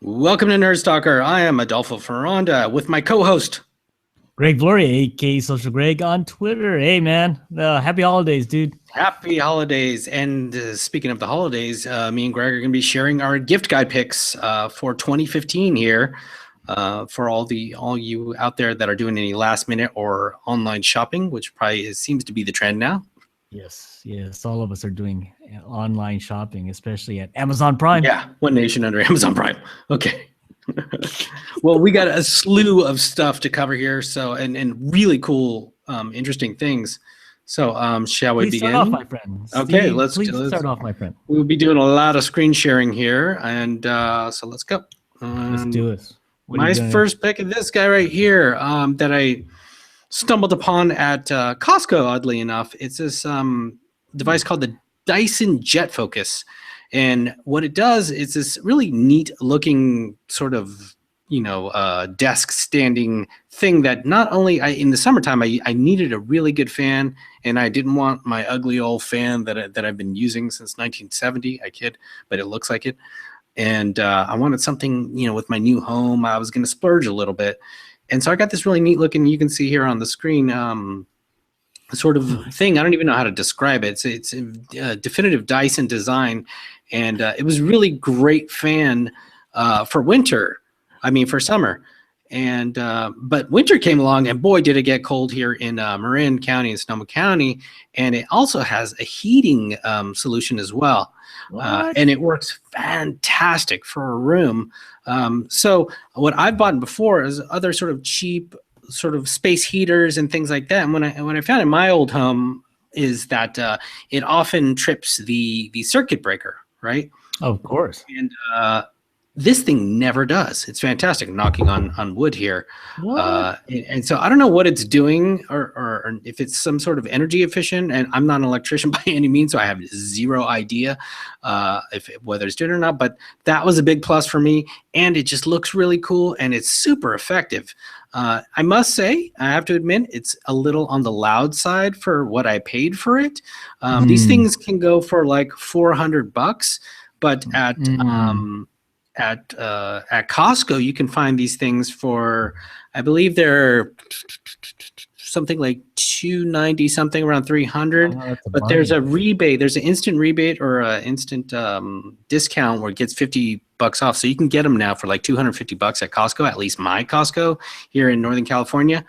Welcome to Nerd Stalker. I am Adolfo Ferranda with my co-host. Greg Gloria, aka Social Greg on Twitter. Hey man, happy holidays, dude. Happy holidays. And speaking of the holidays, me and Greg are going to be sharing our gift guide picks for 2015 here for all you out there that are doing any last minute or online shopping, which probably seems to be the trend now. Yes, all of us are doing online shopping, especially at Amazon Prime. Yeah, one nation under Amazon Prime. Okay. Well, we got a slew of stuff to cover here, so and really cool, interesting things. So, shall we begin? Start off, my friend. Okay, Steve, let's start off, my friend. We'll be doing a lot of screen sharing here, and so let's go. Let's do it. My first pick is this guy right here that I stumbled upon at Costco, oddly enough. It's this device called the Dyson Jet Focus. And what it does is this really neat looking sort of, desk standing thing that not only in the summertime, I needed a really good fan, and I didn't want my ugly old fan that I've been using since 1970. I kid, but it looks like it. And I wanted something, with my new home, I was going to splurge a little bit. And so I got this really neat looking, you can see here on the screen, sort of thing. I don't even know how to describe it. It's a definitive Dyson design. And it was really great fan for winter. I mean, for summer. And but winter came along, and boy, did it get cold here in Marin County and Sonoma County. And it also has a heating solution as well. And it works fantastic for a room. So what I've bought before is other sort of cheap sort of space heaters and things like that. And when I found in my old home is that it often trips the circuit breaker, right? Of course. And this thing never does. It's fantastic. I'm knocking on wood here. And so I don't know what it's doing or if it's some sort of energy efficient, and I'm not an electrician by any means, so I have zero idea whether it's doing it or not, but that was a big plus for me, and it just looks really cool, and it's super effective. I must say, I have to admit, it's a little on the loud side for what I paid for it. These things can go for like $400, but at Costco, you can find these things for, I believe they're something like $290 something, around $300. But there's a rebate, there's an instant rebate or an instant discount where it gets $50 off. So you can get them now for like $250 at Costco, at least my Costco here in Northern California.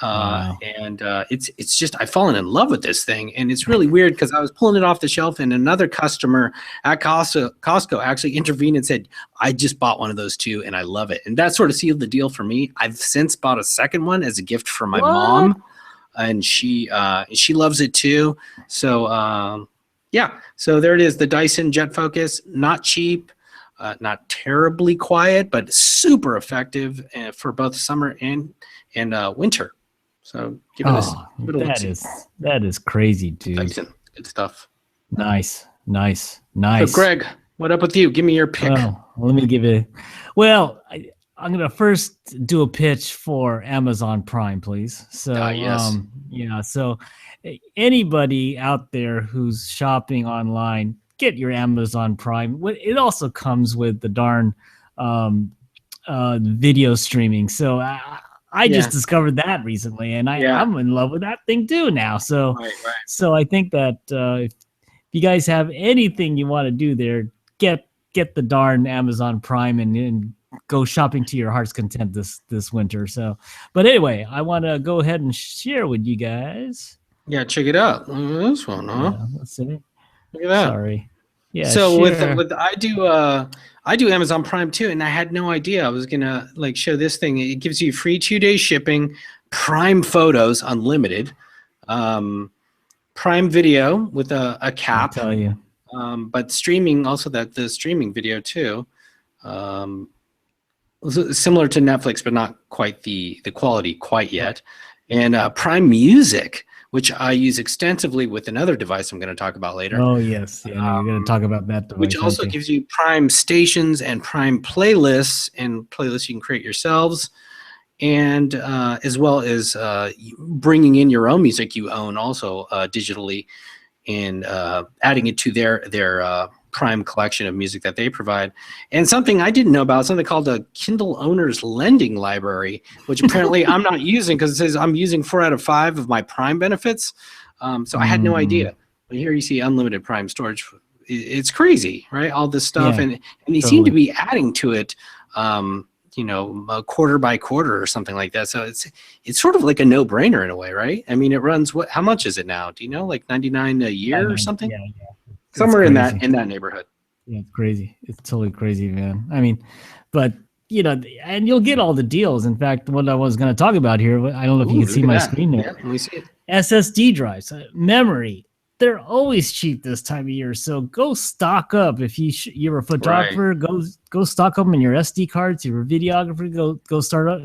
Wow. And it's just, I've fallen in love with this thing, and it's really weird because I was pulling it off the shelf, and another customer at Costco actually intervened and said, I just bought one of those too, and I love it. And that sort of sealed the deal for me. I've since bought a second one as a gift for my mom, and she loves it too. So yeah, so there it is, the Dyson Jet Focus. Not cheap, not terribly quiet, but super effective for both summer and winter. So give it that is crazy, dude. Dyson, good stuff. Nice. So Greg, what up with you? Give me your pick. Well, let me give it. Well, I'm gonna first do a pitch for Amazon Prime, please. So yes. So anybody out there who's shopping online, get your Amazon Prime. It also comes with the darn video streaming. So I just discovered that recently, and I'm in love with that thing too now. So, so I think that if you guys have anything you want to do there, get the darn Amazon Prime and go shopping to your heart's content this winter. So, but anyway, I want to go ahead and share with you guys. Yeah, check it out. This one, huh? Let's see. Look at that. Sorry. Yeah. So with I do Amazon Prime too, and I had no idea I was gonna like show this thing. It gives you free 2-day shipping, Prime Photos Unlimited, Prime Video with a cap. I'll tell you. But streaming also, that the streaming video too, similar to Netflix, but not quite the quality quite yet, and Prime Music, which I use extensively with another device I'm going to talk about later. Oh, yes. Yeah, you're going to talk about that device. Which also gives you Prime stations and Prime playlists, and playlists you can create yourselves, and as well as bringing in your own music you own also digitally, and adding it to their prime collection of music that they provide. And something I didn't know about, something called a Kindle Owner's Lending Library, which apparently I'm not using because it says I'm using 4 out of 5 of my Prime benefits. So I had no idea. But here you see unlimited Prime storage. It's crazy, right? All this stuff, and they seem to be adding to it, quarter by quarter or something like that. So it's sort of like a no-brainer in a way, right? I mean, it runs how much is it now? Do you know, like $99 a year or something? Yeah. Somewhere in that neighborhood. Yeah, it's crazy. It's totally crazy, man. I mean, but and you'll get all the deals. In fact, what I was going to talk about here, I don't know if you can see my screen there. Yeah, let me see it. SSD drives, memory. They're always cheap this time of year, so go stock up. If you're a photographer, go stock up on your SD cards. You're a videographer, go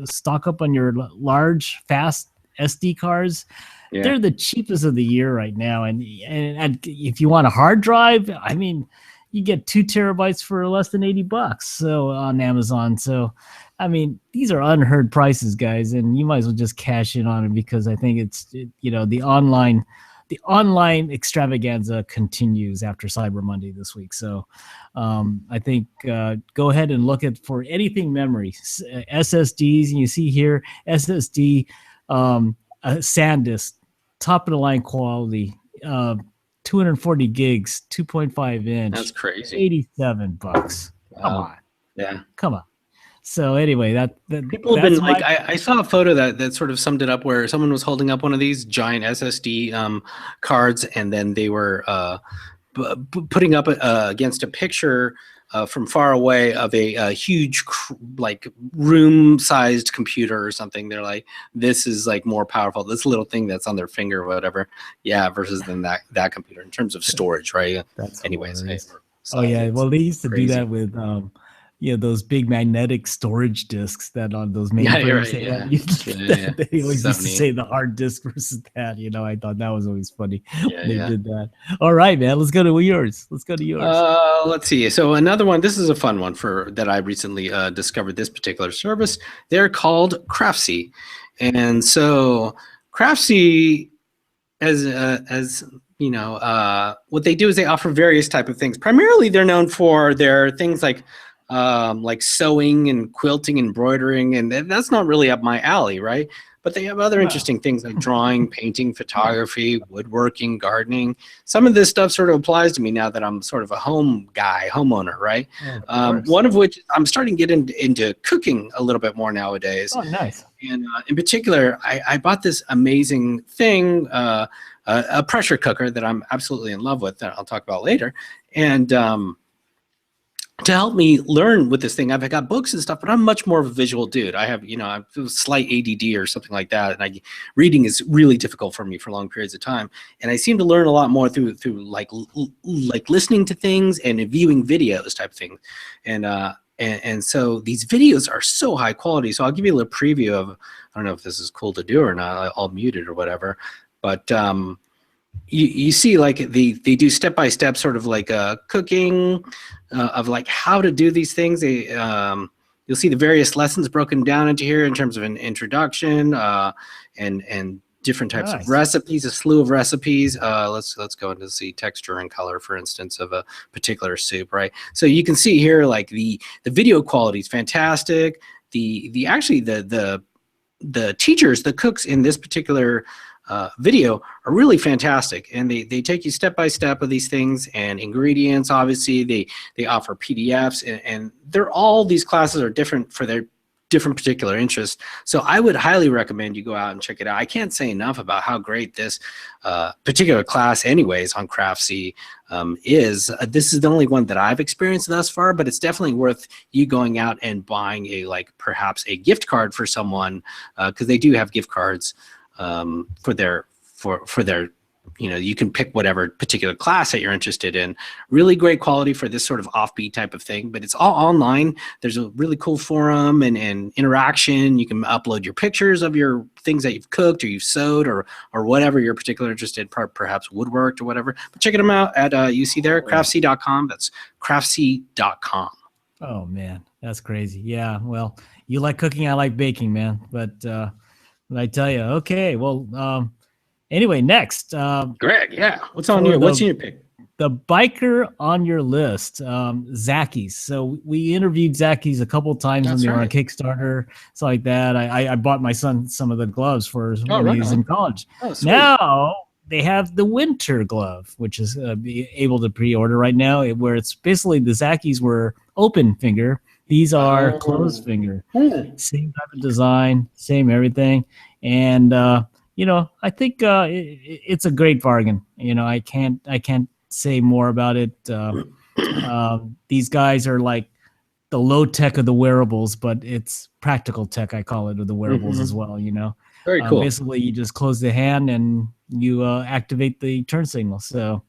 stock up on your large, fast SD cards. Yeah. They're the cheapest of the year right now, and if you want a hard drive, I mean, you get 2 terabytes for less than $80. So on Amazon, so I mean, these are unheard prices, guys, and you might as well just cash in on it because I think it's the online extravaganza continues after Cyber Monday this week. So I think go ahead and look for anything memory, SSDs, and you see here SSD SanDisk. Top of the line quality, 240 gigs, 2.5 inch. That's crazy. $87. Come on. Yeah. Come on. So anyway, that people have been like, I saw a photo that sort of summed it up where someone was holding up one of these giant SSD cards, and then they were putting up against a picture from far away of a huge like room-sized computer or something. They're like, this is like more powerful, this little thing that's on their finger or whatever, versus than that computer in terms of storage, right? That's anyways. Oh yeah, well they used to do that with those big magnetic storage disks that on those mainframes. They always used to say the hard disk versus that. I thought that was always funny. They did that. All right, man. Let's go to yours. Let's see. So another one. This is a fun one that I recently discovered. This particular service. They're called Craftsy, and so Craftsy, as what they do is they offer various type of things. Primarily, they're known for their things like sewing and quilting, embroidering, and that's not really up my alley, right? But they have other interesting things like drawing, painting, photography, woodworking, gardening. Some of this stuff sort of applies to me now that I'm sort of a homeowner, right? One of which I'm starting to get into cooking a little bit more nowadays. Oh, nice. And in particular, I bought this amazing thing, a pressure cooker that I'm absolutely in love with that I'll talk about later. And to help me learn with this thing, I've got books and stuff, but I'm much more of a visual dude. I have, I have slight ADD or something like that, and reading is really difficult for me for long periods of time. And I seem to learn a lot more through like listening to things and viewing videos type of thing. And so these videos are so high quality. So I'll give you a little preview of, I don't know if this is cool to do or not. I'll mute it or whatever, but you see, like they do step-by-step sort of like cooking of like how to do these things. They you'll see the various lessons broken down into here in terms of an introduction and different types of recipes, a slew of recipes. Let's go into see texture and color, for instance, of a particular soup, right? So you can see here like the video quality is fantastic. The teachers, the cooks in this particular video are really fantastic, and they take you step by step of these things and ingredients. Obviously, they offer PDFs, and these classes are different for their different particular interests. So I would highly recommend you go out and check it out. I can't say enough about how great this particular class, anyways, on Craftsy is. This is the only one that I've experienced thus far, but it's definitely worth you going out and buying perhaps a gift card for someone, because they do have gift cards. For their you can pick whatever particular class that you're interested in. Really great quality for this sort of offbeat type of thing, but it's all online. There's a really cool forum and interaction. You can upload your pictures of your things that you've cooked or you've sewed or whatever you're particularly interested in, perhaps woodworked or whatever. But check them out at you see there, craftsy.com. That's craftsy.com. Oh man, that's crazy. Yeah, well, you like cooking, I like baking, man. But I tell you, okay, well, anyway, next. Greg, yeah. What's on you? What's in your pick? the biker on your list, Zacques. So we interviewed Zacques a couple times when they were on Kickstarter, stuff like that. I bought my son some of the gloves for when he was in college. Now they have the winter glove, which is able to pre-order right now, where it's basically the Zacques were open finger. These are closed finger. Same type of design, same everything. And, I think it's a great bargain. I can't say more about it. These guys are like the low tech of the wearables, but it's practical tech, I call it, of the wearables as well. Very cool. Basically, you just close the hand and you activate the turn signal. So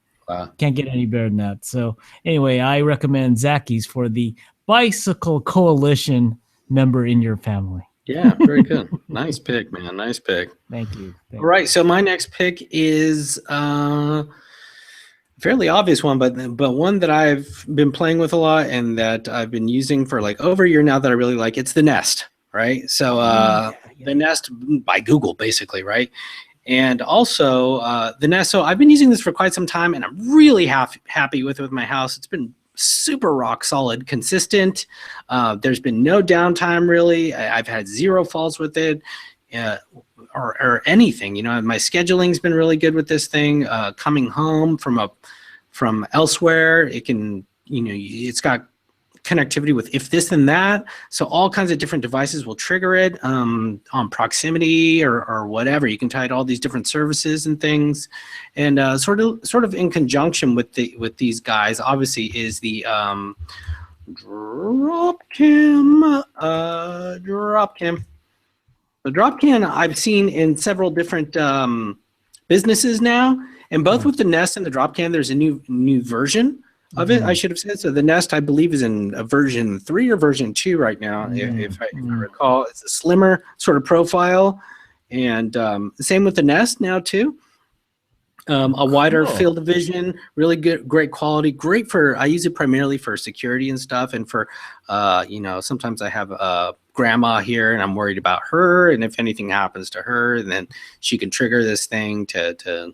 can't get any better than that. So anyway, I recommend Zacques for the Bicycle Coalition member in your family. Yeah, very good. Nice pick, man. Nice pick. Thank you. All right, so my next pick is fairly obvious one, but one that I've been playing with a lot and that I've been using for like over a year now that I really like. It's the Nest, right? So the Nest by Google, basically, right? And also the Nest. So I've been using this for quite some time, and I'm really happy with it with my house. It's been super rock solid, consistent. There's been no downtime really. I've had zero faults with it. Or anything, my scheduling's been really good with this thing. Coming home from elsewhere, it can, it's got connectivity with if this and that. So all kinds of different devices will trigger it on proximity or whatever. You can tie it to all these different services and things. And sort of in conjunction with these guys, obviously, is the drop cam. The drop cam I've seen in several different businesses now, and both with the Nest and the drop cam, there's a new version of it. I should have said. So the Nest, I believe, is in a version 3 or version 2 right now, if I recall. It's a slimmer sort of profile, and same with the Nest now too. A wider field of vision, really good, great quality, great for. I use it primarily for security and stuff, and for sometimes I have grandma here and I'm worried about her, and if anything happens to her, then she can trigger this thing to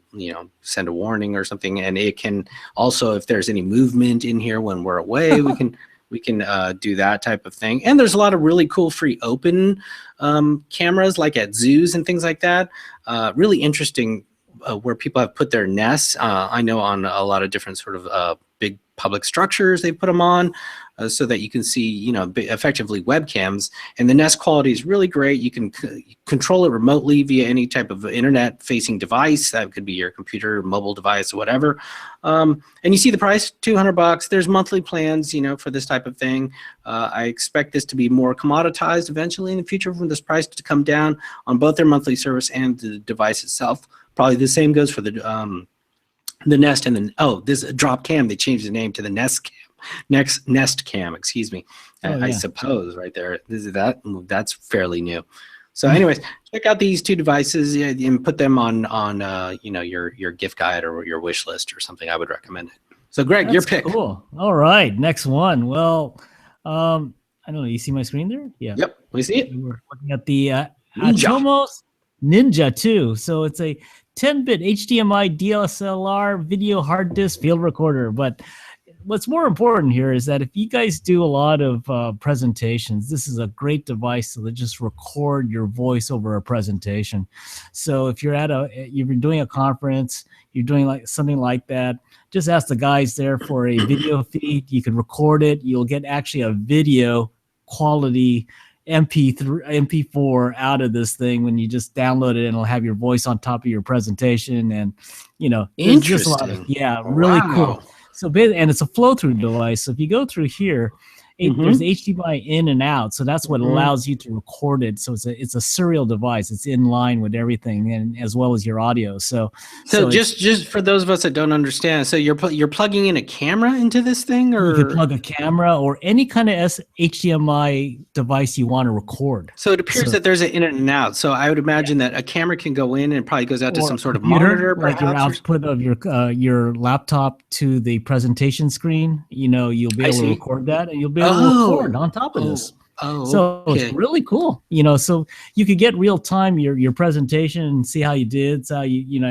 send a warning or something. And it can also, if there's any movement in here when we're away, we can do that type of thing. And there's a lot of really cool free open cameras, like at zoos and things like that. Really interesting where people have put their nests. I know on a lot of different sort of big public structures, they put them on so that you can see, effectively webcams. And the Nest quality is really great. You can control it remotely via any type of internet-facing device. That could be your computer, mobile device, or whatever. And you see the price, $200. There's monthly plans, for this type of thing. I expect this to be more commoditized eventually in the future, for this price to come down on both their monthly service and the device itself. Probably the same goes for the Nest and then this drop cam. They changed the name to the Nest Cam. Excuse me. I suppose right there. That's fairly new. So, anyways, check out these two devices and put them on your gift guide or your wish list or something. I would recommend it. So, Greg, your pick. Cool. All right, next one. Well, I don't know. You see my screen there? Yeah. Yep, we see it. We're looking at the Atomos Ninja 2. So it's a 10-bit HDMI DSLR video hard disk field recorder. But what's more important here is that if you guys do a lot of presentations, this is a great device to just record your voice over a presentation. So if you're you've been doing a conference, you're doing like something like that, just ask the guys there for a video feed. You can record it. You'll get actually a video quality MP4 out of this thing when you just download it, and it'll have your voice on top of your presentation. And it's just a lot of, really cool. So, and it's a flow-through device. So if you go through here, there's HDMI in and out. So that's what allows you to record it. So it's a serial device. It's in line with everything, and as well as your audio. So just for those of us that don't understand, so you're plugging in a camera into this thing, or you can plug a camera or any kind of HDMI device you want to record. So it appears that there's an in and out. So I would imagine that a camera can go in and probably goes out to some sort of monitor, like your output of your laptop to the presentation screen. You'll be able to record that, and you'll be able to record on top of this. Oh, so it's really cool, you know. So you could get real time your presentation and see how you did, so how you know,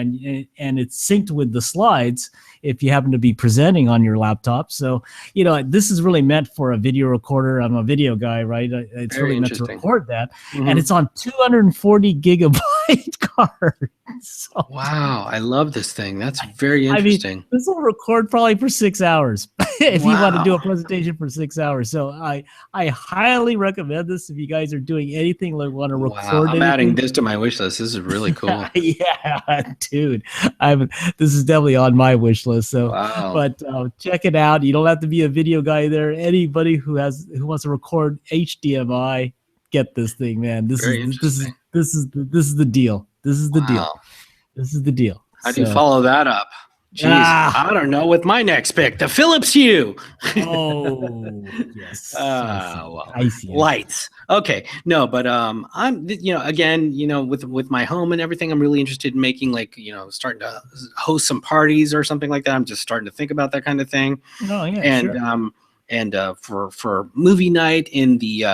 and it's synced with the slides if you happen to be presenting on your laptop. So, you know, this is really meant for a video recorder. I'm a video guy, right? It's really meant to record that, and it's on 240 gigabyte card. So, wow, I love this thing. That's very interesting. I mean, this will record probably for 6 hours if you want to do a presentation for 6 hours. So I highly recommend this if you guys are doing anything like want to record. I'm adding this to my wish list. This is really cool. Yeah, dude. This is definitely on my wish list. So, but check it out. You don't have to be a video guy there. Anybody who wants to record HDMI, get this thing, man. This is the deal. This is the deal. This is the deal. How do you follow that up? Jeez, I don't know. With my next pick, the Philips Hue. Oh, yes. I see. Lights. Okay. No, but I'm, you know, again, you know, with my home and everything, I'm really interested in making, like, you know, starting to host some parties or something like that. I'm just starting to think about that kind of thing. Oh, yeah. And sure. And for movie night in the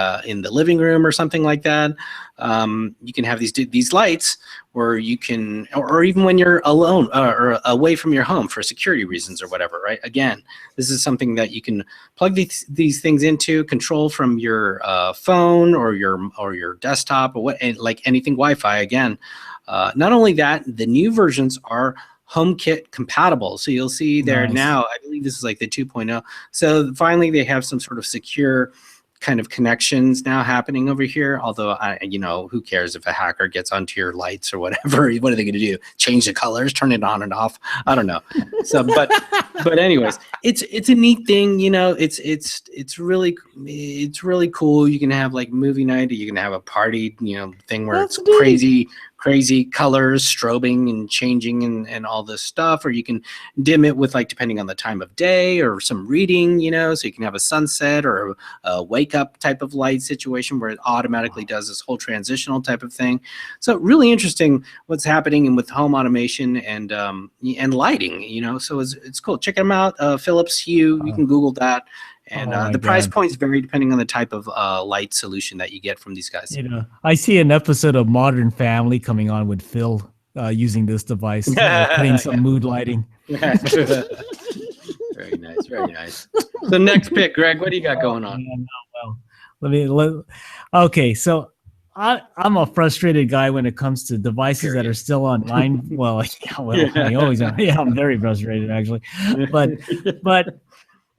living room or something like that, you can have these lights where you can, or even when you're alone or away from your home for security reasons or whatever, right? Again, this is something that you can plug these things into, control from your phone or your desktop or like anything Wi-Fi. Again, not only that, the new versions are HomeKit compatible. So you'll see there now, I believe this is like the 2.0. So finally they have some sort of secure kind of connections now happening over here. Although, you know, who cares if a hacker gets onto your lights or whatever? What are they going to do? Change the colors, turn it on and off? I don't know. So, but anyways, it's a neat thing. You know, it's really cool. You can have like movie night, or you can have a party, you know, thing where it's crazy colors, strobing and changing and all this stuff, or you can dim it with, like, depending on the time of day or some reading, you know, so you can have a sunset or a wake up type of light situation where it automatically does this whole transitional type of thing. So really interesting what's happening with home automation and lighting, you know, so it's cool. Check them out. Philips Hue, you can Google that. And the price points vary depending on the type of light solution that you get from these guys. You know, I see an episode of Modern Family coming on with Phil using this device, putting some mood lighting. Very nice, very nice. So next pick, Greg, what do you got going on? Well, okay, so I'm a frustrated guy when it comes to devices that are still on 9. I always am. Yeah, I'm very frustrated actually, but.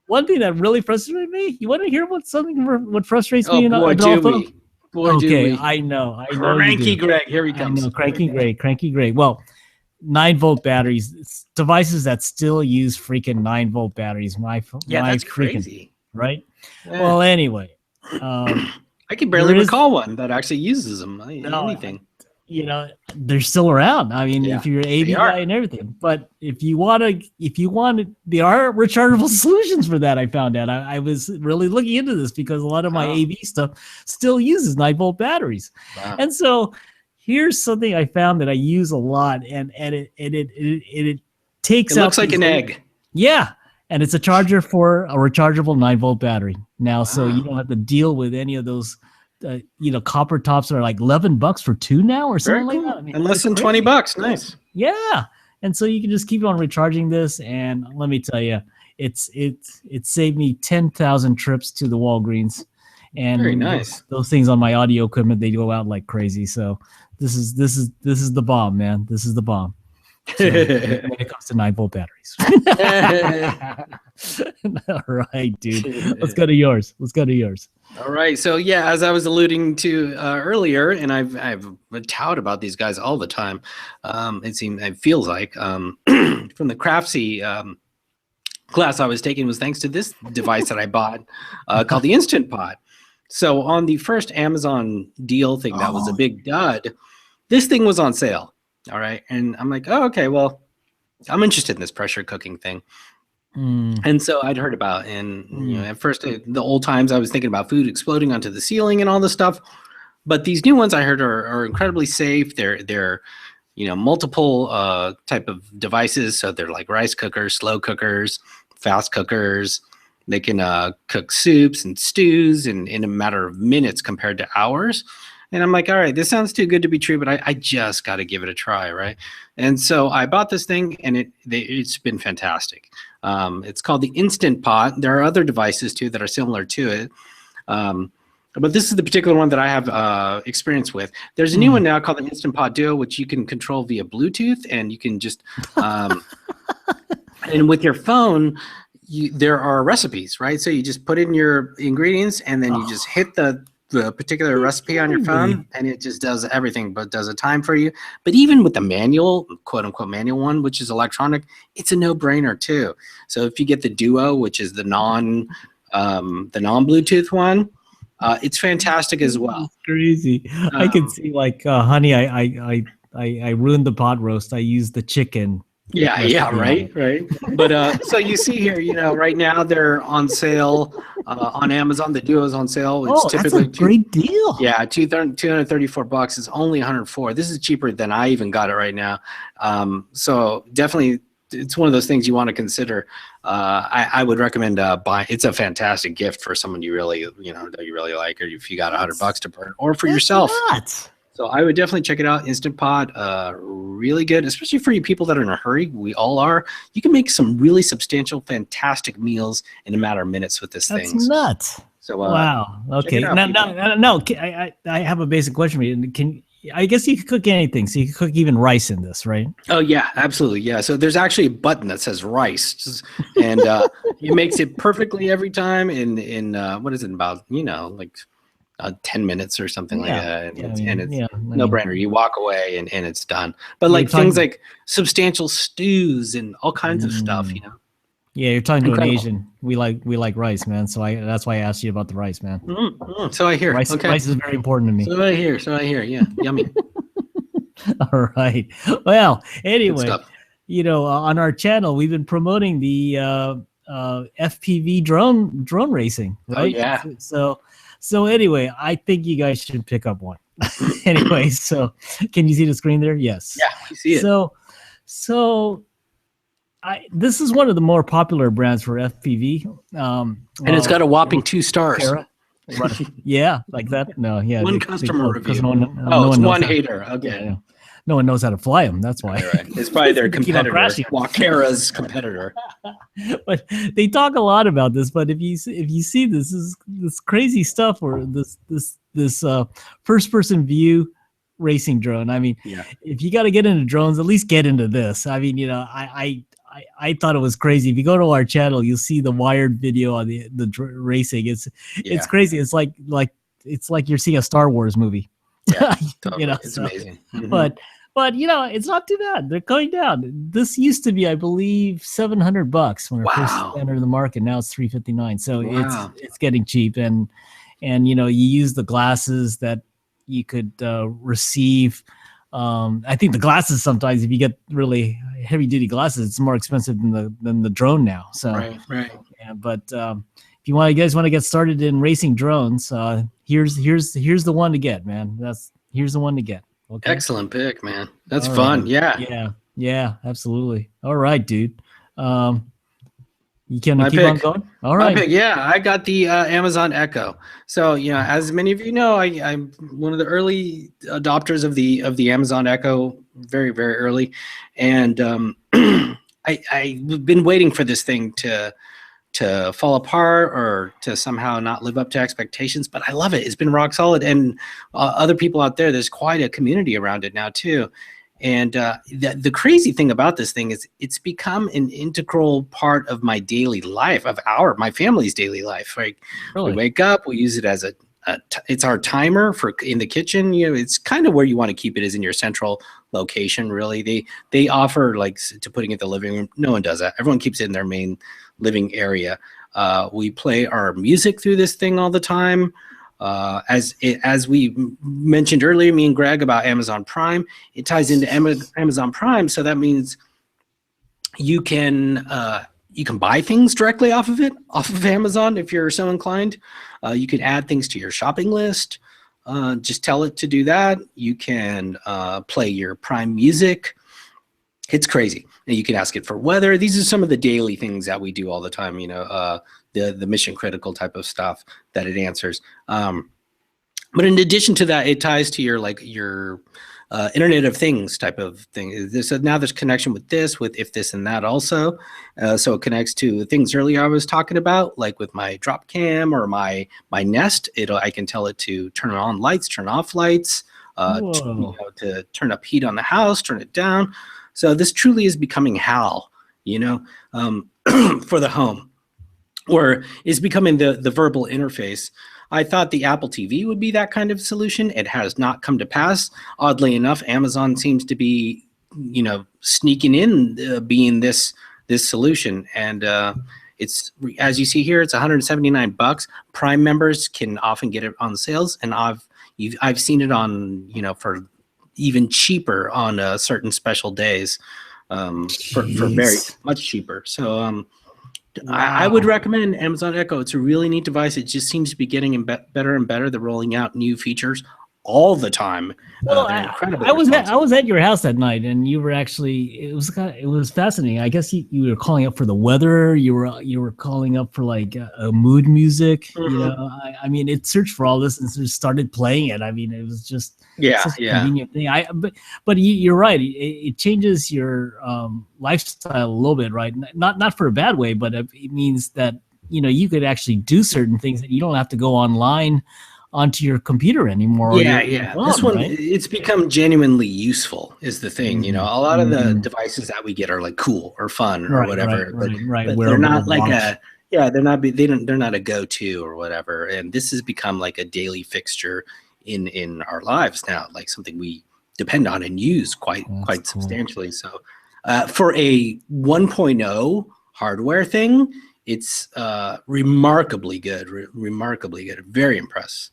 One thing that really frustrated me. You want to hear what frustrates me? Boy, do we. I know. Cranky Greg, here he comes. I know, cranky Greg. Well, 9-volt batteries. Devices that still use freaking 9-volt batteries. That's crazy, right? Yeah. Well, anyway, I can barely recall one that actually uses them. Anything. You know, they're still around. I mean, if you're an AV guy and everything, but if you want, there are rechargeable solutions for that. I found out. I was really looking into this because a lot of my AV stuff still uses 9-volt batteries. Wow. And so here's something I found that I use a lot, and it takes out. It looks like an egg. Yeah. And it's a charger for a rechargeable 9-volt battery now. So you don't have to deal with any of those copper tops are like $11 for 2 now or something like that. I mean, and less than $20. Nice. Yeah. And so you can just keep on recharging this. And let me tell you, it saved me 10,000 trips to the Walgreens. And very nice. Those things on my audio equipment, they go out like crazy. So this is the bomb, man. This is the bomb. So, when it comes to 9-volt batteries. All right, dude. Let's go to yours. All right. So yeah, as I was alluding to earlier, and I've tout about these guys all the time. It feels like from the Craftsy class I was taking was thanks to this device that I bought called the Instant Pot. So on the first Amazon deal thing that was a big dud, this thing was on sale. All right. And I'm like, oh, okay, well, I'm interested in this pressure cooking thing. And so I'd heard about, and you know, at first the old times I was thinking about food exploding onto the ceiling and all this stuff. But these new ones I heard are incredibly safe. They're you know, multiple type of devices. So they're like rice cookers, slow cookers, fast cookers, They can cook soups and stews in a matter of minutes compared to hours. And I'm like, all right, this sounds too good to be true, but I just got to give it a try, right? And so I bought this thing, and it's been fantastic. It's called the Instant Pot. There are other devices too that are similar to it. But this is the particular one that I have experience with. There's a new one now called the Instant Pot Duo, which you can control via Bluetooth, and you can just and with your phone, there are recipes, right? So you just put in your ingredients, and then you just hit the particular recipe on your phone, and it just does everything, but does a time for you. But even with the manual, quote unquote manual one, which is electronic, it's a no-brainer too. So if you get the Duo, which is the non-Bluetooth one, it's fantastic as well. Crazy. I can see, like, honey, I ruined the pot roast. I used the chicken. Yeah, right. But so you see here, right now they're on sale on Amazon. The Duo's on sale. It's typically that's a great deal. Yeah, $234. It's only $104. This is cheaper than I even got it right now. So definitely, it's one of those things you want to consider. I would recommend buying. It's a fantastic gift for someone you really like, or if you got $100 to burn, or for yourself. Nuts. So I would definitely check it out. Instant Pot, really good, especially for you people that are in a hurry. We all are. You can make some really substantial, fantastic meals in a matter of minutes with this thing. That's nuts. So wow. Okay. No. I have a basic question for you. I guess you could cook anything. So you can cook even rice in this, right? Oh yeah, absolutely. Yeah. So there's actually a button that says rice, and it makes it perfectly every time. In what is it, about? Like 10 minutes or something like that. And it's no brainer. You walk away and it's done. But like things like substantial stews and all kinds of stuff, Yeah, you're talking to an Asian. We like rice, man. So that's why I asked you about the rice, man. So I hear. Rice is very important to me. So I hear. Yeah, yummy. All right. Well, anyway, on our channel, we've been promoting the FPV drone racing, right? Oh, yeah. So anyway, I think you guys should pick up one. Anyway, so can you see the screen there? Yes. Yeah, you see it. So this is one of the more popular brands for FPV. And it's got a whopping 2 stars. Yeah, like that? No, yeah. One customer review. It's one hater. Okay. Yeah. No one knows how to fly them. That's why. Right. It's probably their competitor, Wakera's competitor. But they talk a lot about this. But if you see this crazy stuff, or this first-person view racing drone. I mean, if you got to get into drones, at least get into this. I mean, I thought it was crazy. If you go to our channel, you'll see the wired video on the racing. It's crazy. It's like you're seeing a Star Wars movie. Yeah, totally. It's amazing. But it's not too bad. They're going down. This used to be, I believe, $700 when it first entered the market. Now it's $359. So it's getting cheap, and you use the glasses that you could receive. I think the glasses, sometimes if you get really heavy duty glasses, it's more expensive than the drone now. So right. Yeah, but if you guys want to get started in racing drones, here's the one to get, man. Here's the one to get. Okay. Excellent pick, man. That's fun. Right. Yeah, absolutely. All right, dude. You can keep on going. All right. I got the Amazon Echo. So as many of you know, I'm one of the early adopters of the Amazon Echo, very, very early, and I've been waiting for this thing to fall apart or to somehow not live up to expectations, but I love it. It's been rock solid, and other people out there, there's quite a community around it now too. And the crazy thing about this thing is it's become an integral part of my daily life, of my family's daily life. Right? Really? We wake up, we use it as it's our timer for in the kitchen. It's kind of where you want to keep it, is in your central location. Really, they offer to putting it in the living room. No one does that. Everyone keeps it in their main living area. We play our music through this thing all the time. As we mentioned earlier, me and Greg, about Amazon Prime, it ties into Amazon Prime. So that means you can buy things directly off of Amazon if you're so inclined. You can add things to your shopping list. Just tell it to do that. You can play your Prime music. It's crazy. And you can ask it for weather. These are some of the daily things that we do all the time. the mission critical type of stuff that it answers. But in addition to that, it ties to your Internet of Things type of thing. So now there's connection with if this and that also. So it connects to things earlier I was talking about, like with my drop cam or my Nest. I can tell it to turn on lights, turn off lights, to turn up heat on the house, turn it down. So this truly is becoming HAL, for the home, or is becoming the verbal interface. I thought the Apple TV would be that kind of solution. It has not come to pass. Oddly enough, Amazon seems to be, sneaking in, being this solution. And it's, as you see here, it's $179. Prime members can often get it on sales, and I've seen it on, for even cheaper on certain special days, for very much cheaper. So wow. I would recommend Amazon Echo. It's a really neat device. It just seems to be getting better and better. They're rolling out new features all the time. Well, I was at your house that night, and you were actually, it was fascinating. I guess you were calling up for the weather. You were calling up for like a mood music. Mm-hmm. I mean, it searched for all this and just started playing it. I mean, it was just such a convenient thing. But you're right. It changes your lifestyle a little bit, right? Not for a bad way, but it means that you could actually do certain things that you don't have to go online onto your computer anymore. Phone, this one, right? It's become genuinely useful is the thing. Mm-hmm. A lot of the devices that we get are like cool or fun or whatever, but they're not like they're not a go-to or whatever. And this has become like a daily fixture in our lives now, like something we depend on and use quite substantially. So for a 1.0 hardware thing, it's remarkably good, very impressed.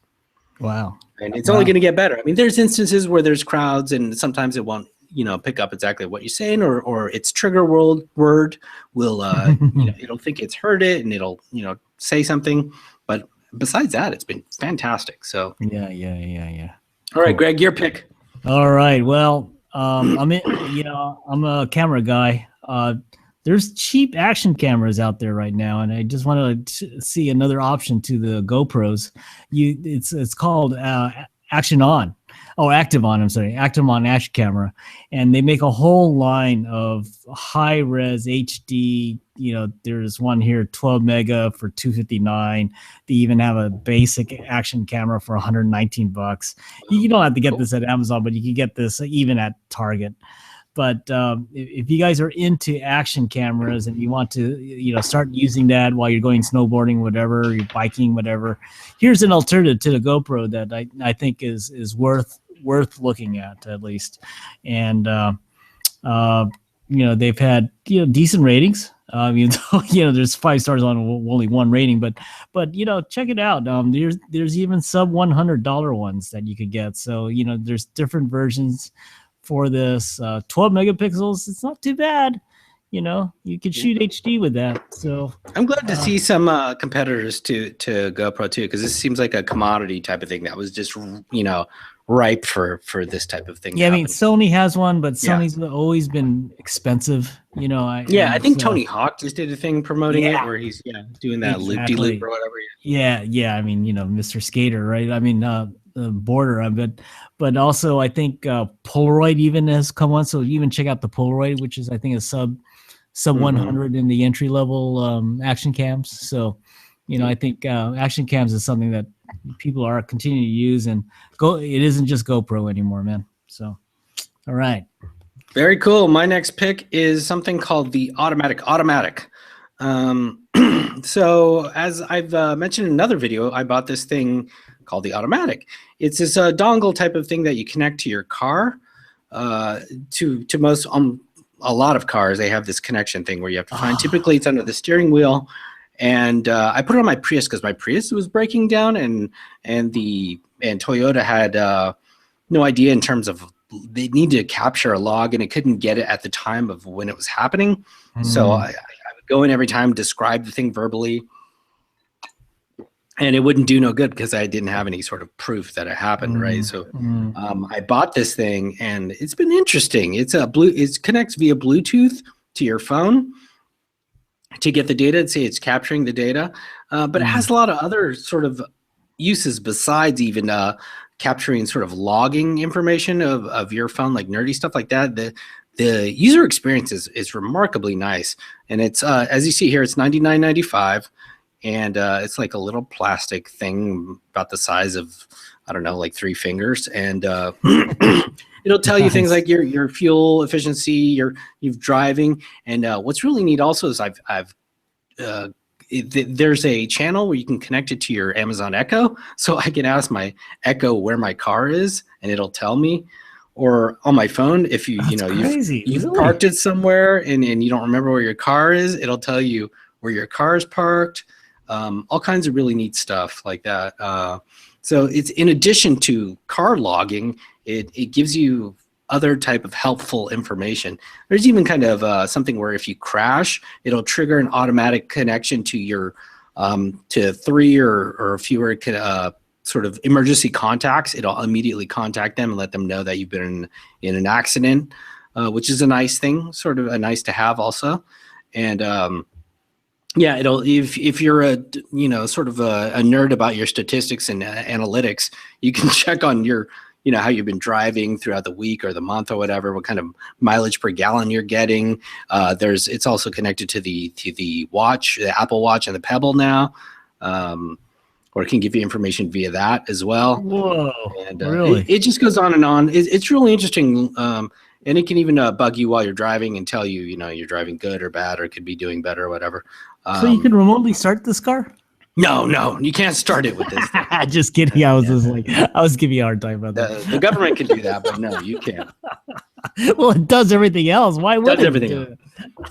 Wow. And it's only going to get better. I mean, there's instances where there's crowds and sometimes it won't, pick up exactly what you're saying, or its trigger word will, it'll think it's heard it and it'll, say something. But besides that, it's been fantastic. So yeah. All right, Greg, your pick. All right. Well, I'm a camera guy. There's cheap action cameras out there right now, and I just wanted to see another option to the GoPros. It's called Active On. I'm sorry, Active On action camera, and they make a whole line of high res HD. There's one here, 12 mega for $259. They even have a basic action camera for $119. You don't have to get this at Amazon, but you can get this even at Target. But if you guys are into action cameras and you want to, start using that while you're going snowboarding, whatever, you're biking, whatever, here's an alternative to the GoPro that I think is worth looking at least. And they've had decent ratings. There's 5 stars on only one rating, but check it out. There's even sub $100 ones that you could get. So there's different versions for this. 12 megapixels, it's not too bad. You could shoot HD with that. So I'm glad to see some competitors to GoPro too, because this seems like a commodity type of thing that was just ripe for this type of thing. Yeah, I mean, Sony has one, but Sony's always been expensive. I think Tony Hawk just did a thing promoting it where he's doing that loop-de-loop or whatever. Yeah. I mean, Mr. Skater, right? I mean, border, but also I think Polaroid even has come on. So even check out the Polaroid, which is I think a sub 100 in the entry level action cams. So I think action cams is something that people are continuing to use, and it isn't just GoPro anymore, man. So all right, very cool. My next pick is something called the Automatic. So as I've mentioned in another video, I bought this thing called the Automatic. It's this dongle type of thing that you connect to your car. To most a lot of cars, they have this connection thing where you have to find. Typically, it's under the steering wheel. And I put it on my Prius because my Prius was breaking down, and Toyota had no idea in terms of they needed to capture a log, and it couldn't get it at the time of when it was happening. So I would go in every time, describe the thing verbally, and it wouldn't do no good because I didn't have any sort of proof that it happened, right? So I bought this thing, and it's been interesting. It connects via Bluetooth to your phone. to get the data. Say it's capturing the data, but it has a lot of other sort of uses besides even capturing sort of logging information of your phone, like nerdy stuff like that. The user experience is remarkably nice, and it's as you see here, it's $99.95, and it's like a little plastic thing about the size of, I don't know, like 3 fingers, and it'll tell you things like your fuel efficiency, you've driving, and what's really neat also is there's a channel where you can connect it to your Amazon Echo, so I can ask my Echo where my car is, and it'll tell me. Or on my phone, if you've parked it somewhere and you don't remember where your car is, it'll tell you where your car is parked. All kinds of really neat stuff like that. So it's in addition to car logging, it gives you other type of helpful information. There's even kind of something where if you crash, it'll trigger an automatic connection to your to 3 or fewer sort of emergency contacts. It'll immediately contact them and let them know that you've been in an accident, which is a nice thing, sort of a nice to have also. And yeah, it'll if you're a sort of a nerd about your statistics and analytics, you can check on your how you've been driving throughout the week or the month or whatever, what kind of mileage per gallon you're getting. It's also connected to the watch, the Apple Watch and the Pebble now. Or it can give you information via that as well. Whoa! And really? It just goes on and on. It's really interesting, and it can even bug you while you're driving and tell you, you're driving good or bad, or it could be doing better or whatever. So you can remotely start this car? No, you can't start it with this thing. Just kidding. I was just like, I was giving you a hard time about that. The government can do that, but no, you can't. Well, it does everything else. Why would it everything do it?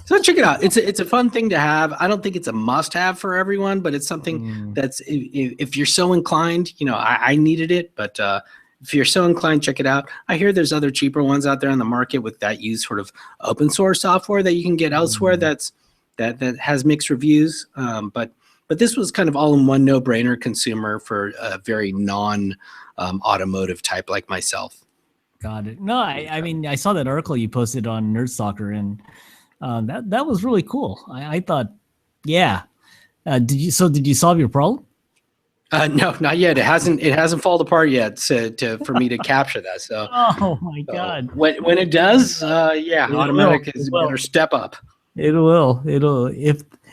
So check it out. It's a fun thing to have. I don't think it's a must-have for everyone, but it's something that's if you're so inclined. I needed it, but if you're so inclined, check it out. I hear there's other cheaper ones out there on the market with that use sort of open source software that you can get elsewhere. That has mixed reviews, but this was kind of all-in-one, no-brainer consumer for a very non-automotive type like myself. Got it. No, I mean, I saw that article you posted on Nerd Stalker, and that was really cool. I thought, yeah. Did you solve your problem? No, not yet. It hasn't fallen apart yet for me to capture that. So. Oh my God. When it does, yeah, automatic is a better step up. It will.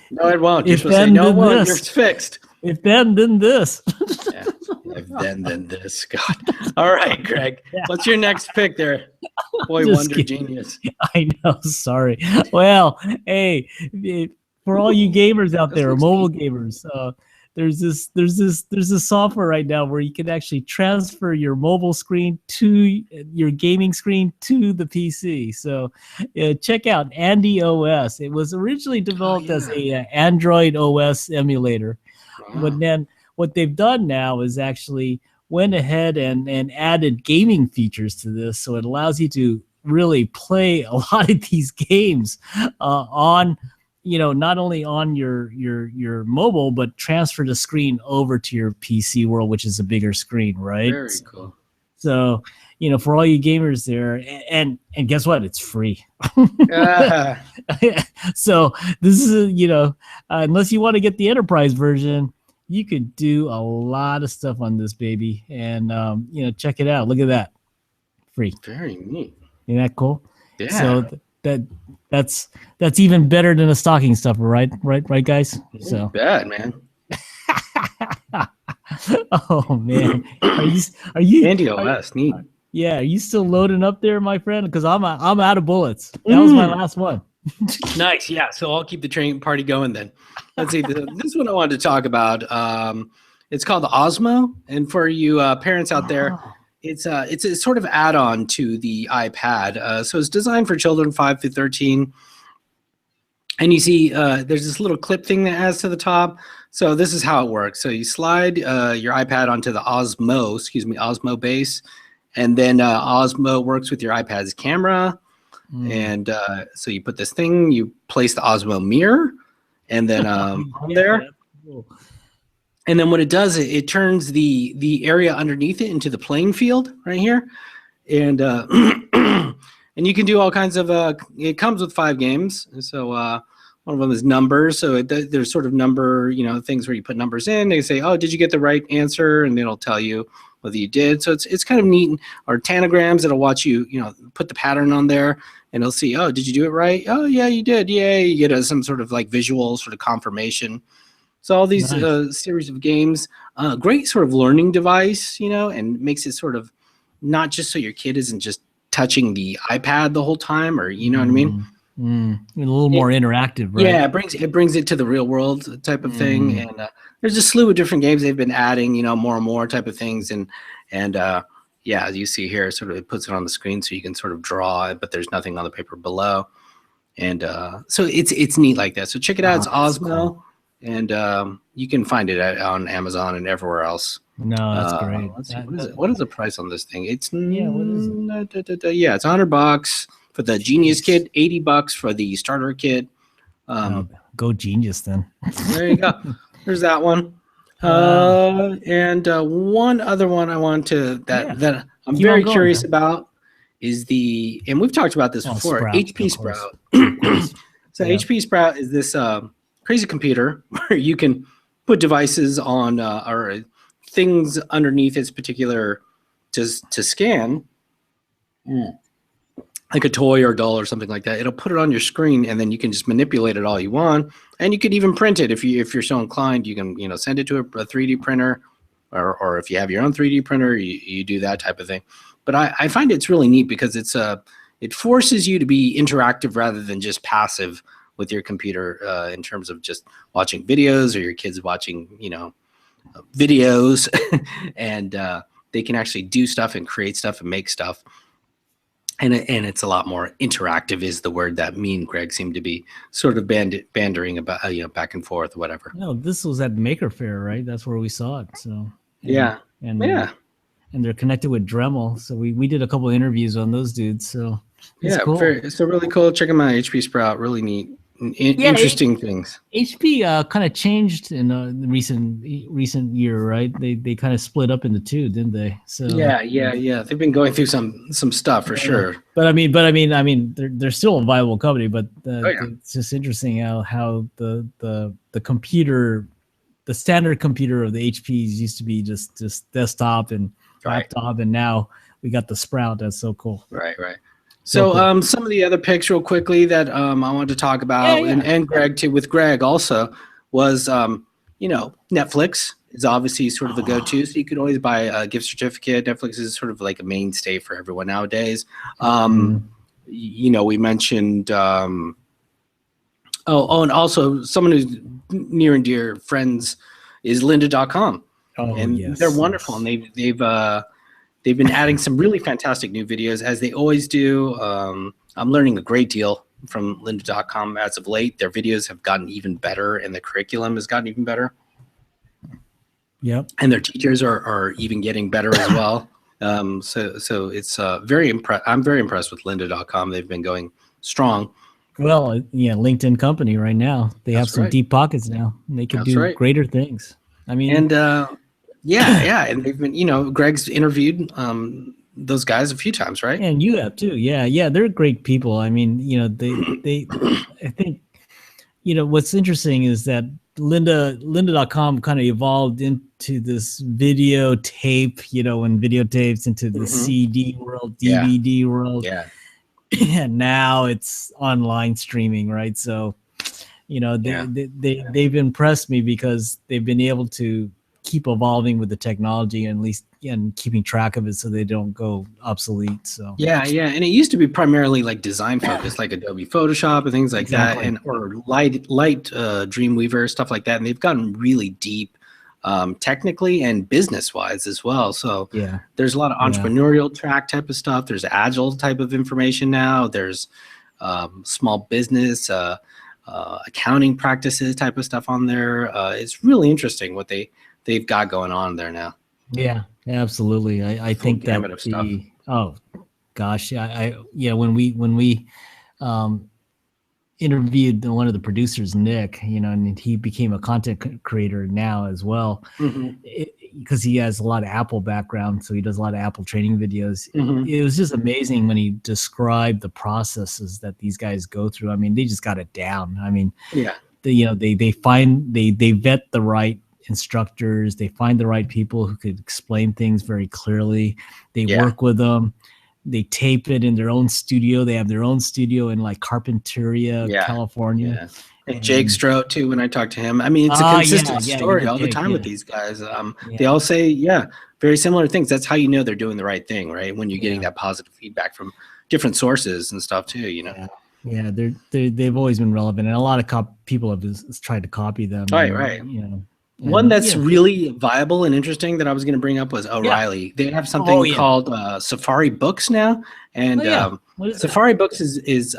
No, it won't. You're supposed to say, no, it won't. You're fixed. If then this. Yeah. If then this. God. All right, Greg. What's your next pick there? Boy, wonder kidding. Genius. I know. Sorry. Well, hey, for all you gamers out there, mobile gamers, there's this software right now where you can actually transfer your mobile screen to your gaming screen to the PC. So check out Andy OS. It was originally developed as a Android OS emulator, but then what they've done now is actually went ahead and added gaming features to this, so it allows you to really play a lot of these games on. Not only on your mobile, but transfer the screen over to your PC world, which is a bigger screen, right? Very cool. So, for all you gamers there, and guess what? It's free. So this is, unless you want to get the enterprise version, you could do a lot of stuff on this baby, and check it out. Look at that, free. Very neat. Isn't that cool? Yeah. So that's even better than a stocking stuffer, right, guys? So bad, man. Oh man, are you Andy OS neat? Yeah, are you still loading up there, my friend? Because I'm out of bullets. That was my last one. Nice. Yeah. So I'll keep the train party going then. Let's see. This one I wanted to talk about. It's called the Osmo, and for you parents out there. It's a sort of add-on to the iPad. So it's designed for children 5 through 13. And you see there's this little clip thing that adds to the top. So this is how it works. So you slide your iPad onto the Osmo base. And then Osmo works with your iPad's camera. And so you put this thing, you place the Osmo mirror, and then on there. Cool. And then what it does, it turns the area underneath it into the playing field right here. And and you can do all kinds of, it comes with 5 games. So One of them is numbers. So there's sort of number, things where you put numbers in. They say, oh, did you get the right answer? And it'll tell you whether you did. So it's kind of neat. Or tanagrams, it'll watch you, put the pattern on there, and it'll see, oh, did you do it right? Oh, yeah, you did. Yay. You get some sort of like visual sort of confirmation. So all these series of games, great sort of learning device, and makes it sort of not just so your kid isn't just touching the iPad the whole time, or you know what I mean? A little more interactive, right? Yeah, it brings it to the real world type of thing. And there's a slew of different games they've been adding, more and more type of things. And yeah, as you see here, sort of it puts it on the screen so you can sort of draw it, but there's nothing on the paper below. And so it's neat like that. So check it out. It's Osmo, cool. And you can find it on Amazon and everywhere else. No, that's great. Let's see, what is the price on this thing? It's what is it? Yeah, it's $100 for the Genius kit, $80 for the starter kit. Go Genius then. There you go. There's that one. And one other one I want to that I'm very curious about is and we've talked about this before, Sprout, HP Sprout. So HP Sprout is this crazy computer where you can put devices on or things underneath its particular to scan, like a toy or doll or something like that. It'll put it on your screen, and then you can just manipulate it all you want. And you could even print it if you're so inclined. You can send it to a 3D printer, or if you have your own 3D printer, you do that type of thing. But I find it's really neat because it forces you to be interactive rather than just passive with your computer in terms of just watching videos, or your kids watching videos, and they can actually do stuff and create stuff and make stuff. And it's a lot more interactive is the word that me and Greg seem to be sort of bandering about, back and forth or whatever. No, this was at Maker Faire, right? That's where we saw it. So and they're connected with Dremel. So we did a couple of interviews on those dudes. So it's cool. It's really cool. Check them out. HP Sprout, really neat. Interesting things. HP kind of changed in the recent year, right? They kind of split up into two, didn't they? So yeah. They've been going through some stuff for sure. But I mean, they're still a viable company. But it's just interesting how the computer, the standard computer of the HPs used to be just desktop and laptop, and now we got the Sprout. That's so cool. Right. So some of the other picks real quickly that I wanted to talk about, and Greg too, with Greg also, was Netflix is obviously sort of a go-to. So you could always buy a gift certificate. Netflix is sort of like a mainstay for everyone nowadays. We mentioned and also someone who's near and dear friends is lynda.com. They're wonderful, and they've been adding some really fantastic new videos, as they always do. I'm learning a great deal from lynda.com as of late. Their videos have gotten even better, and the curriculum has gotten even better. Yep. And their teachers are even getting better as well. So it's I'm very impressed with lynda.com. They've been going strong. Well, LinkedIn company right now. They have some deep pockets now. And they can do greater things. I mean, and and they've been, Greg's interviewed those guys a few times, right? And you have too. Yeah, they're great people. I mean, they I think, what's interesting is that lynda.com kind of evolved into this videotape, when videotapes into the CD world, DVD world. Yeah. And now it's online streaming, right? So, they've impressed me because they've been able to keep evolving with the technology, and at least keeping track of it so they don't go obsolete. So and it used to be primarily like design focused, like Adobe Photoshop and things like that, and or light Dreamweaver, stuff like that. And they've gotten really deep technically and business wise as well. So there's a lot of entrepreneurial track type of stuff. There's agile type of information now. There's small business accounting practices type of stuff on there. It's really interesting what they've got going on there now. Yeah, absolutely. I think that when we interviewed one of the producers, Nick, and he became a content creator now as well. because he has a lot of Apple background, so he does a lot of Apple training videos. It was just amazing when he described the processes that these guys go through. I mean, they just got it down. I mean, they vet the right instructors, they find the right people who could explain things very clearly. They work with them. They tape it in their own studio. They have their own studio in like Carpinteria, California. And Jake Stroh too, when I talk to him. I mean, it's a consistent story all the time with these guys. They all say, very similar things. That's how you know they're doing the right thing, right? When you're getting that positive feedback from different sources and stuff too, you know. Yeah, they've always been relevant, and a lot of people have tried to copy them. Right. You know. One that's really viable and interesting that I was going to bring up was O'Reilly. They have something called Safari Books now, and Safari Books is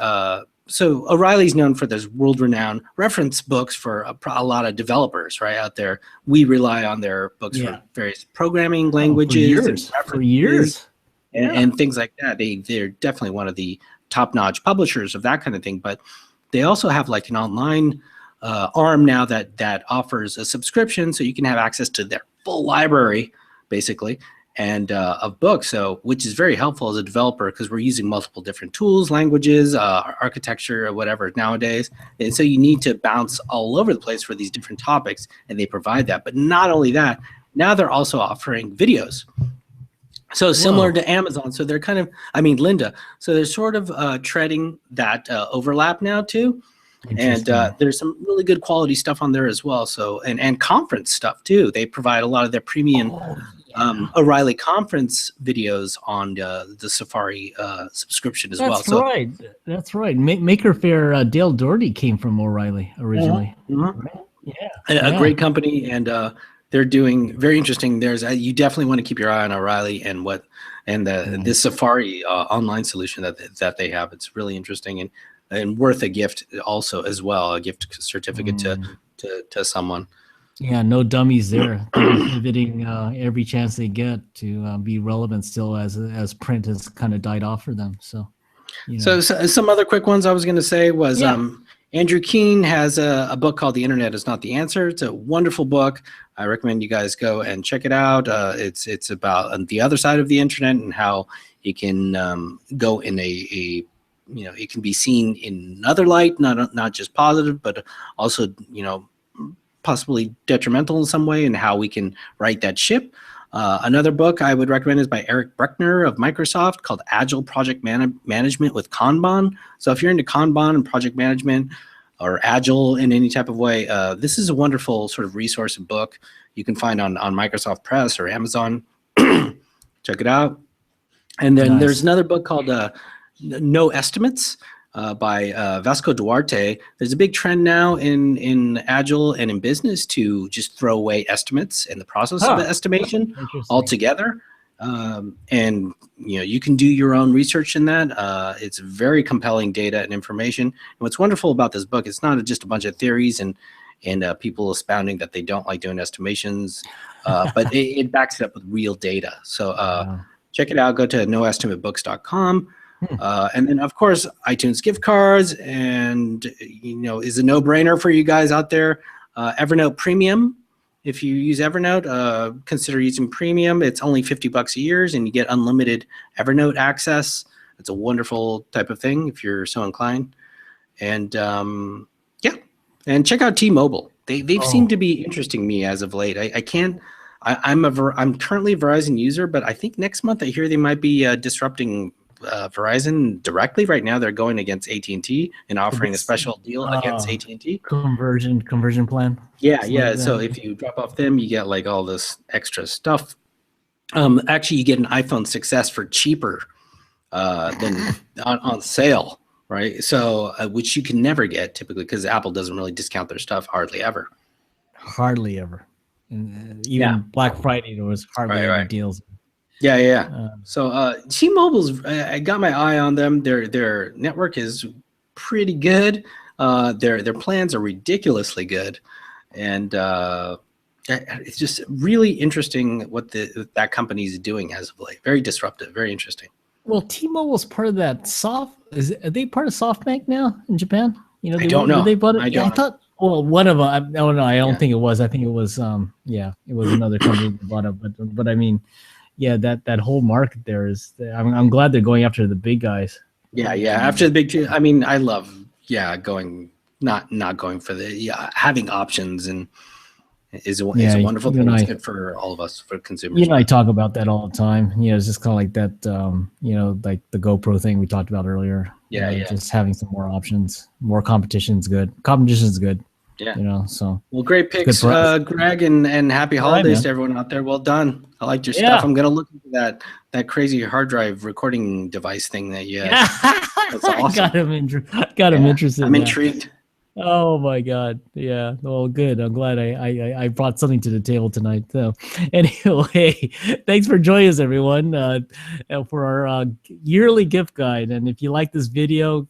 so O'Reilly's known for those world-renowned reference books for a lot of developers right out there. We rely on their books for various programming languages for years, and things like that. They're definitely one of the top-notch publishers of that kind of thing. But they also have like an online arm now that offers a subscription, so you can have access to their full library, basically, and of books. So, which is very helpful as a developer because we're using multiple different tools, languages, architecture, or whatever nowadays, and so you need to bounce all over the place for these different topics, and they provide that. But not only that, now they're also offering videos. So similar to Amazon. So they're kind of, Linda. So they're sort of treading that overlap now too. And there's some really good quality stuff on there as well. So and conference stuff too. They provide a lot of their premium O'Reilly conference videos on the Safari subscription as well. That's right. Maker Faire, Dale Doherty came from O'Reilly originally. A great company, and they're doing very interesting. You definitely want to keep your eye on O'Reilly and this Safari online solution that they have. It's really interesting and worth a gift also as well, a gift certificate to someone. Yeah, no dummies there. They're pivoting every chance they get to be relevant still as print has kind of died off for them. So, so some other quick ones I was going to say was Andrew Keen has a book called The Internet Is Not the Answer. It's a wonderful book. I recommend you guys go and check it out. It's about the other side of the internet and how it can go in it can be seen in another light, not just positive, but also, possibly detrimental in some way, and how we can right that ship. Another book I would recommend is by Eric Bruckner of Microsoft called Agile Project Management with Kanban. So if you're into Kanban and project management or Agile in any type of way, this is a wonderful sort of resource and book you can find on Microsoft Press or Amazon. Check it out. And then there's another book called No Estimates by Vasco Duarte. There's a big trend now in Agile and in business to just throw away estimates and the process of estimation altogether. And you can do your own research in that. It's very compelling data and information. And what's wonderful about this book, it's not just a bunch of theories and people expounding that they don't like doing estimations, but it backs it up with real data. So check it out. Go to noestimatebooks.com. And then, of course, iTunes gift cards, and is a no-brainer for you guys out there. Evernote Premium. If you use Evernote, consider using Premium. It's only $50 a year, and you get unlimited Evernote access. It's a wonderful type of thing if you're so inclined. And and check out T-Mobile. They've seemed to be interesting me as of late. I'm currently a Verizon user, but I think next month I hear they might be disrupting Verizon directly. Right now they're going against AT&T and offering a special deal against AT&T conversion plan. So if you drop off them, you get like all this extra stuff. Actually, you get an iPhone 6s for cheaper than on sale, right? So which you can never get typically because Apple doesn't really discount their stuff hardly ever. And even Black Friday there was hardly any deals. So T-Mobile's, I got my eye on them. Their network is pretty good. Their plans are ridiculously good, and it's just really interesting what that company's doing as of late. Very disruptive, very interesting. Well, T-Mobile's part of that are they part of SoftBank now in Japan? I don't know. I thought Well, one of them. Oh no, I don't think it was. I think it was. Yeah, it was another company that bought it. But I mean, yeah, that whole market there is. I'm glad they're going after the big guys. Yeah, after the big two. I mean, I love going not going for the having options and is a wonderful thing. It's good for all of us, for consumers. You know, I talk about that all the time. You know, it's just kind of like that. You know, like the GoPro thing we talked about earlier. Yeah, just having some more options, more competition's good. Competition's good. Yeah. You know, so. Well, great picks, Greg, and happy holidays to everyone out there. Well done. I liked your stuff. I'm gonna look into that crazy hard drive recording device thing that you had. That's awesome. Got him interested. I'm intrigued. Oh my God. Yeah. Well, good. I'm glad I brought something to the table tonight. So anyway, thanks for joining us, everyone, for our yearly gift guide. And if you like this video,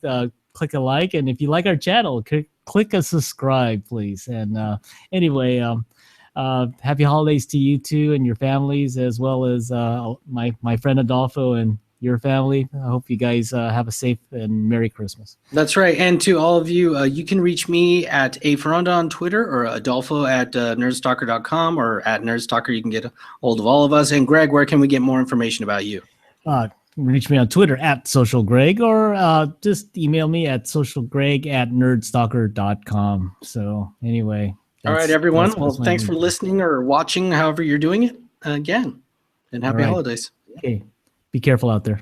click a like. And if you like our channel, click a subscribe, please. And anyway, happy holidays to you two and your families, as well as my friend Adolfo and your family. I hope you guys have a safe and Merry Christmas. That's right. And to all of you, you can reach me at aferonda on Twitter, or Adolfo at nerdstalker.com, or at nerdstalker. You can get a hold of all of us. And Greg, where can we get more information about you? Reach me on Twitter at socialgreg, or just email me at socialgreg@nerdstalker.com. So anyway. All right, everyone. Well, thanks for listening or watching, however you're doing it again. And happy holidays. Okay. Be careful out there.